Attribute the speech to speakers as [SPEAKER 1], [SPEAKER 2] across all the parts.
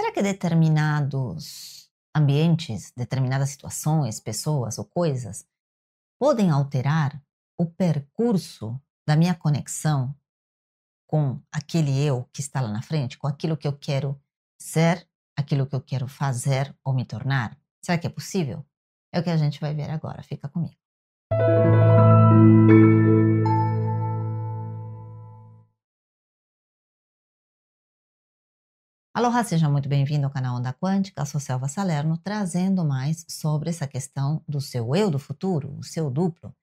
[SPEAKER 1] Será que determinados ambientes, determinadas situações, pessoas ou coisas podem alterar o percurso da minha conexão com aquele eu que está lá na frente, com aquilo que eu quero ser, aquilo que eu quero fazer ou me tornar? Será que é possível? É o que a gente vai ver agora. Fica comigo. Aloha, seja muito bem-vindo ao canal Onda Quântica. Eu sou Selva Salerno, trazendo mais sobre essa questão do seu eu do futuro, o seu duplo,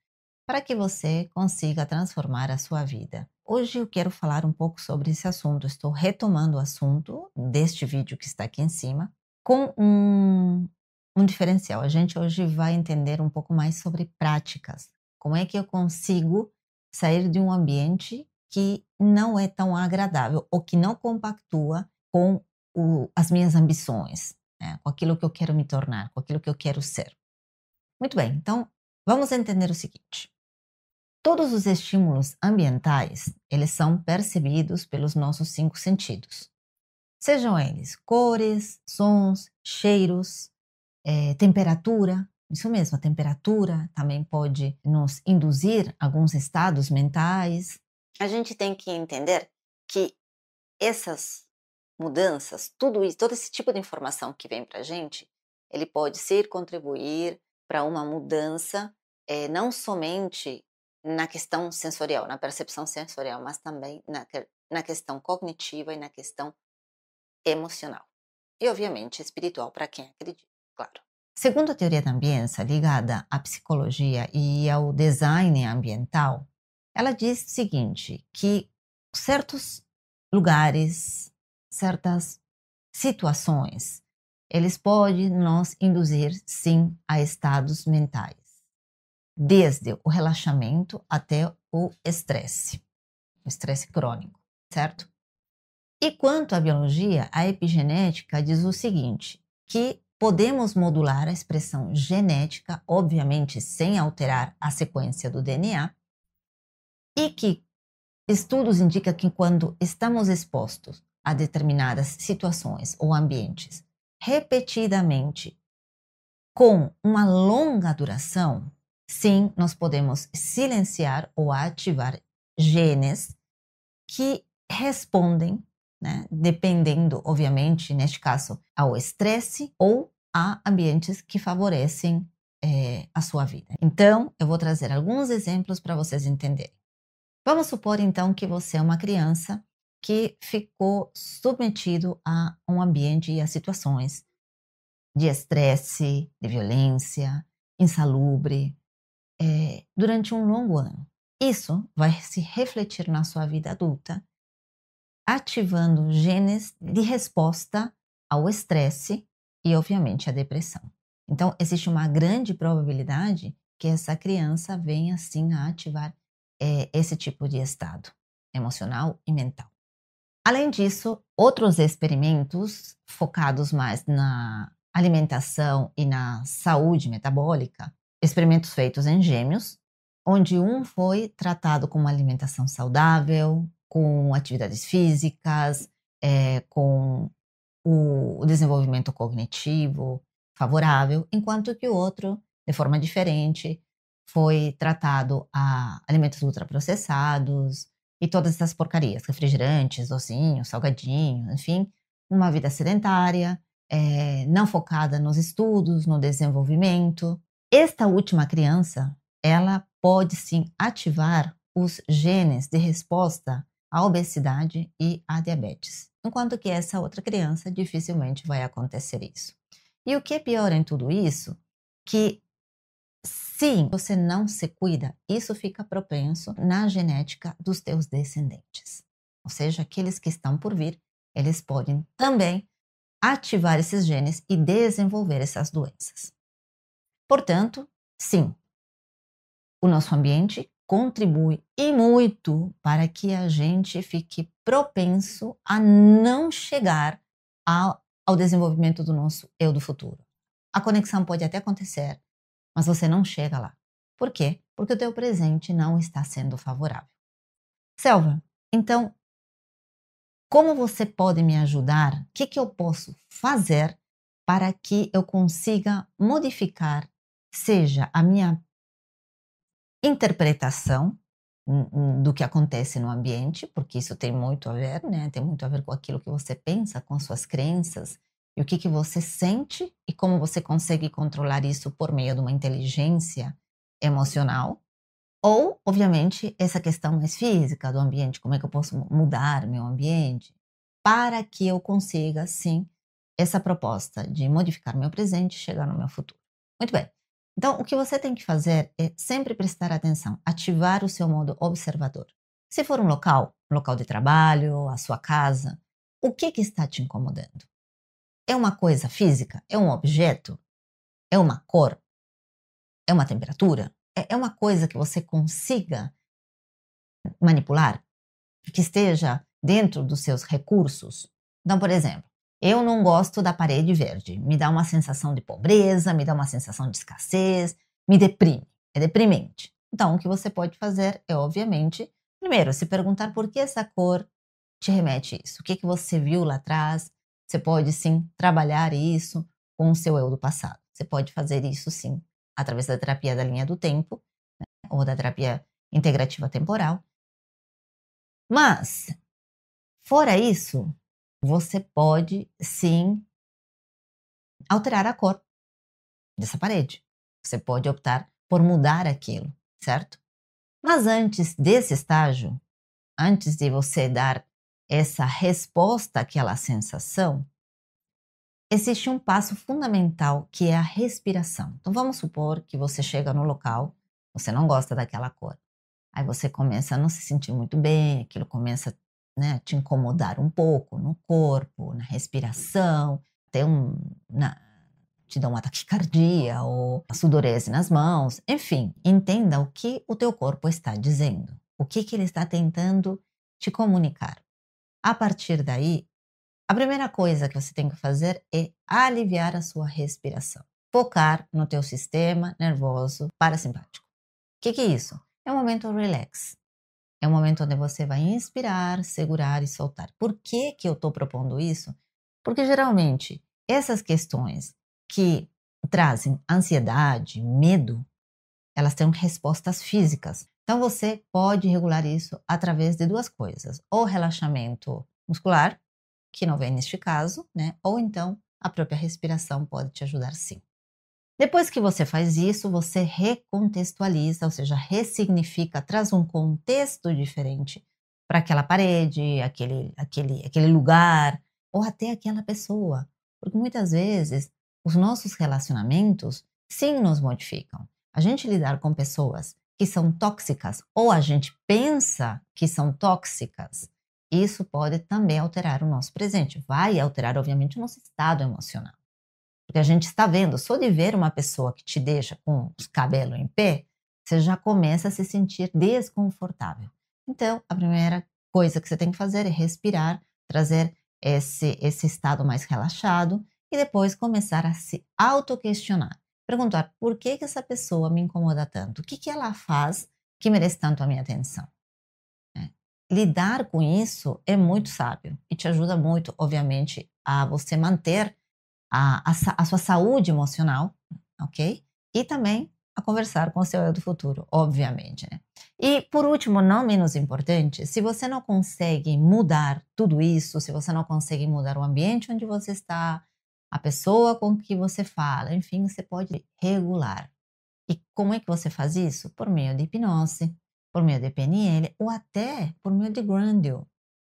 [SPEAKER 1] para que você consiga transformar a sua vida. Hoje eu quero falar um pouco sobre esse assunto. Estou retomando o assunto deste vídeo que está aqui em cima, com um diferencial. A gente hoje vai entender um pouco mais sobre práticas. Como é que eu consigo sair de um ambiente que não é tão agradável ou que não compactua com as minhas ambições, né? Com aquilo que eu quero me tornar, com aquilo que eu quero ser. Muito bem, então vamos entender o seguinte. Todos os estímulos ambientais, eles são percebidos pelos nossos 5 sentidos. Sejam eles cores, sons, cheiros, temperatura. Isso mesmo, a temperatura também pode nos induzir a alguns estados mentais. A gente tem que entender que essas mudanças, tudo isso, todo esse tipo de informação que vem para a gente, ele pode ser contribuir para uma mudança, não somente na questão sensorial, na percepção sensorial, mas também na questão cognitiva e na questão emocional. E, obviamente, espiritual para quem acredita, claro. Segundo a teoria da ambiência, ligada à psicologia e ao design ambiental, ela diz o seguinte, que certos lugares, certas situações, eles podem nos induzir, sim, a estados mentais, desde o relaxamento até o estresse crônico, certo? E quanto à biologia, a epigenética diz o seguinte, que podemos modular a expressão genética, obviamente sem alterar a sequência do DNA, e que estudos indicam que quando estamos expostos a determinadas situações ou ambientes repetidamente com uma longa duração, sim, nós podemos silenciar ou ativar genes que respondem, né, dependendo, obviamente, neste caso, ao estresse ou a ambientes que favorecem a sua vida. Então, eu vou trazer alguns exemplos para vocês entenderem. Vamos supor, então, que você é uma criança que ficou submetido a um ambiente e a situações de estresse, de violência, insalubre, durante um longo ano. Isso vai se refletir na sua vida adulta, ativando genes de resposta ao estresse e, obviamente, à depressão. Então, existe uma grande probabilidade que essa criança venha, sim, a ativar esse tipo de estado emocional e mental. Além disso, outros experimentos focados mais na alimentação e na saúde metabólica, experimentos feitos em gêmeos, onde um foi tratado com uma alimentação saudável, com atividades físicas, com o desenvolvimento cognitivo favorável, enquanto que o outro, de forma diferente, foi tratado a alimentos ultraprocessados e todas essas porcarias, refrigerantes, docinhos, salgadinhos, enfim, uma vida sedentária, não focada nos estudos, no desenvolvimento. Esta última criança, ela pode sim ativar os genes de resposta à obesidade e à diabetes, enquanto que essa outra criança dificilmente vai acontecer isso. E o que é pior em tudo isso, que se você não se cuida, isso fica propenso na genética dos teus descendentes. Ou seja, aqueles que estão por vir, eles podem também ativar esses genes e desenvolver essas doenças. Portanto, sim, o nosso ambiente contribui e muito para que a gente fique propenso a não chegar ao desenvolvimento do nosso eu do futuro. A conexão pode até acontecer, mas você não chega lá. Por quê? Porque o teu presente não está sendo favorável. Selva, então, como você pode me ajudar? O que que eu posso fazer para que eu consiga modificar, seja a minha interpretação, do que acontece no ambiente, porque isso tem muito a ver, né, tem muito a ver com aquilo que você pensa, com suas crenças, e o que que você sente e como você consegue controlar isso por meio de uma inteligência emocional, ou, obviamente, essa questão mais física do ambiente, como é que eu posso mudar meu ambiente, para que eu consiga, sim, essa proposta de modificar meu presente e chegar no meu futuro. Muito bem. Então, o que você tem que fazer é sempre prestar atenção, ativar o seu modo observador. Se for um local de trabalho, a sua casa, o que que está te incomodando? É uma coisa física? É um objeto? É uma cor? É uma temperatura? É uma coisa que você consiga manipular? Que esteja dentro dos seus recursos? Então, por exemplo, eu não gosto da parede verde, me dá uma sensação de pobreza, me dá uma sensação de escassez, me deprime, é deprimente. Então, o que você pode fazer é, obviamente, primeiro, se perguntar por que essa cor te remete a isso, o que que você viu lá atrás, você pode sim trabalhar isso com o seu eu do passado. Você pode fazer isso sim, através da terapia da linha do tempo, ou da terapia integrativa temporal. Mas, fora isso, você pode sim alterar a cor dessa parede. Você pode optar por mudar aquilo, certo? Mas antes desse estágio, antes de você dar essa resposta àquela sensação, existe um passo fundamental que é a respiração. Então vamos supor que você chega no local, você não gosta daquela cor. Aí você começa a não se sentir muito bem, aquilo começa, né, a te incomodar um pouco no corpo, na respiração, até te dá uma taquicardia ou a sudorese nas mãos. Enfim, entenda o que o teu corpo está dizendo, o que que ele está tentando te comunicar. A partir daí, a primeira coisa que você tem que fazer é aliviar a sua respiração. Focar no teu sistema nervoso parasimpático. O que que é isso? É um momento relax. É um momento onde você vai inspirar, segurar e soltar. Por que que eu estou propondo isso? Porque geralmente essas questões que trazem ansiedade, medo, elas têm respostas físicas. Então você pode regular isso através de duas coisas: ou relaxamento muscular, que não vem neste caso, né? Ou então a própria respiração pode te ajudar sim. Depois que você faz isso, você recontextualiza, ou seja, ressignifica, traz um contexto diferente para aquela parede, aquele lugar, ou até aquela pessoa. Porque muitas vezes os nossos relacionamentos sim nos modificam. A gente lidar com pessoas que são tóxicas ou a gente pensa que são tóxicas, isso pode também alterar o nosso presente. Vai alterar, obviamente, o nosso estado emocional. Porque a gente está vendo, só de ver uma pessoa que te deixa com os cabelos em pé, você já começa a se sentir desconfortável. Então, a primeira coisa que você tem que fazer é respirar, trazer esse estado mais relaxado e depois começar a se autoquestionar. Perguntar por que que essa pessoa me incomoda tanto? O que que ela faz que merece tanto a minha atenção? Né? Lidar com isso é muito sábio e te ajuda muito, obviamente, a você manter a sua saúde emocional, ok? E também a conversar com o seu eu do futuro, obviamente, né? E por último, não menos importante, se você não consegue mudar tudo isso, se você não consegue mudar o ambiente onde você está, a pessoa com que você fala, enfim, você pode regular. E como é que você faz isso? Por meio de hipnose, por meio de PNL ou até por meio de grounding.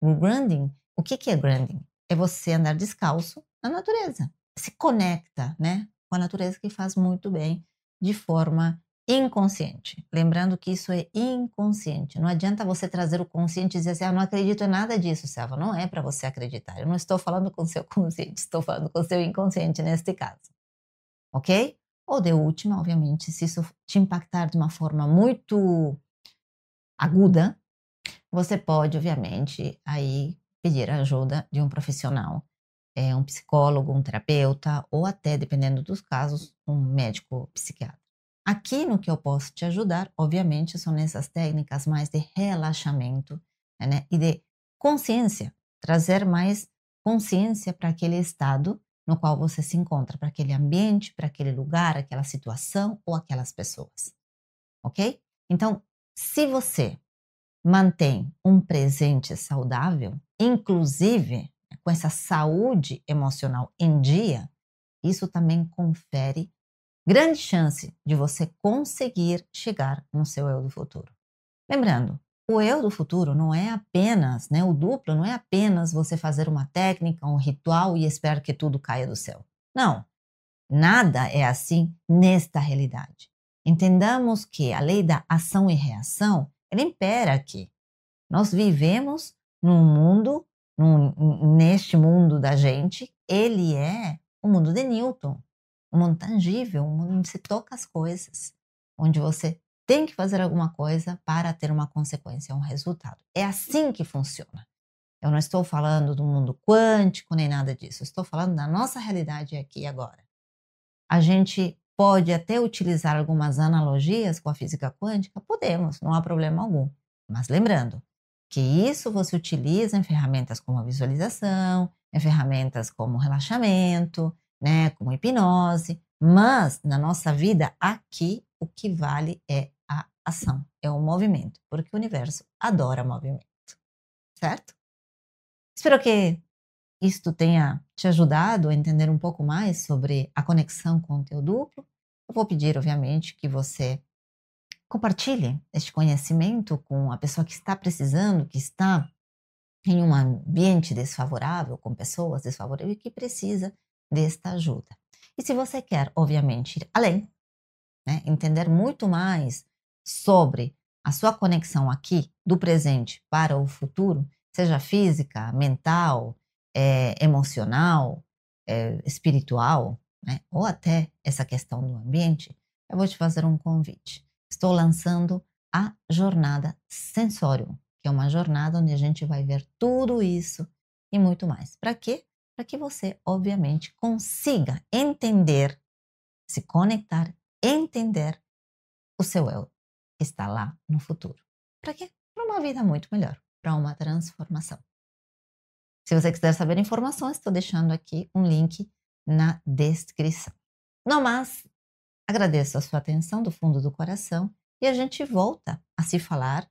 [SPEAKER 1] O grounding, o que que é grounding? É você andar descalço na natureza. Se conecta, né, com a natureza que faz muito bem de forma inconsciente. Lembrando que isso é inconsciente. Não adianta você trazer o consciente e dizer assim: "Ah, não acredito em nada disso, Selva". Não é para você acreditar. Eu não estou falando com o seu consciente, estou falando com o seu inconsciente neste caso, ok? Ou de última, obviamente, se isso te impactar de uma forma muito aguda, você pode, obviamente, aí pedir a ajuda de um profissional, um psicólogo, um terapeuta ou até, dependendo dos casos, um médico psiquiatra. Aqui no que eu posso te ajudar, obviamente, são nessas técnicas mais de relaxamento, né, e de consciência. trazer mais consciência para aquele estado no qual você se encontra, para aquele ambiente, para aquele lugar, aquela situação ou aquelas pessoas, ok? Então, se você mantém um presente saudável, inclusive com essa saúde emocional em dia, isso também confere grande chance de você conseguir chegar no seu eu do futuro. Lembrando, o eu do futuro não é apenas, né, o duplo não é apenas você fazer uma técnica, um ritual e esperar que tudo caia do céu. Não, nada é assim nesta realidade. Entendamos que a lei da ação e reação, ela impera aqui. Nós vivemos num mundo, neste mundo da gente, ele é o mundo de Newton, um mundo tangível, um mundo onde se toca as coisas, onde você tem que fazer alguma coisa para ter uma consequência, um resultado. É assim que funciona. Eu não estou falando do mundo quântico nem nada disso, eu estou falando da nossa realidade aqui e agora. A gente pode até utilizar algumas analogias com a física quântica? Podemos, não há problema algum. Mas lembrando que isso você utiliza em ferramentas como a visualização, em ferramentas como relaxamento, né, como hipnose, mas na nossa vida aqui o que vale é a ação, é o movimento, porque o universo adora movimento, certo? Espero que isto tenha te ajudado a entender um pouco mais sobre a conexão com o teu duplo. Eu vou pedir, obviamente, que você compartilhe este conhecimento com a pessoa que está precisando, que está em um ambiente desfavorável, com pessoas desfavoráveis e que precisa desta ajuda. E se você quer, obviamente, ir além, né, entender muito mais sobre a sua conexão aqui do presente para o futuro, seja física, mental, emocional, espiritual, né, ou até essa questão do ambiente, eu vou te fazer um convite. Estou lançando a jornada Sensorium, que é uma jornada onde a gente vai ver tudo isso e muito mais. Para quê? Para que você, obviamente, consiga entender, se conectar, entender o seu eu que está lá no futuro. Para quê? Para uma vida muito melhor, para uma transformação. Se você quiser saber informações, estou deixando aqui um link na descrição. No mais, agradeço a sua atenção do fundo do coração e a gente volta a se falar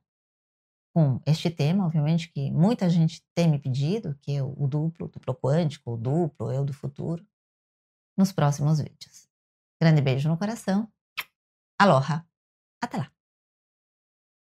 [SPEAKER 1] com este tema, obviamente, que muita gente tem me pedido, que é o duplo quântico, o duplo, eu do futuro, nos próximos vídeos. Grande beijo no coração. Aloha! Até lá!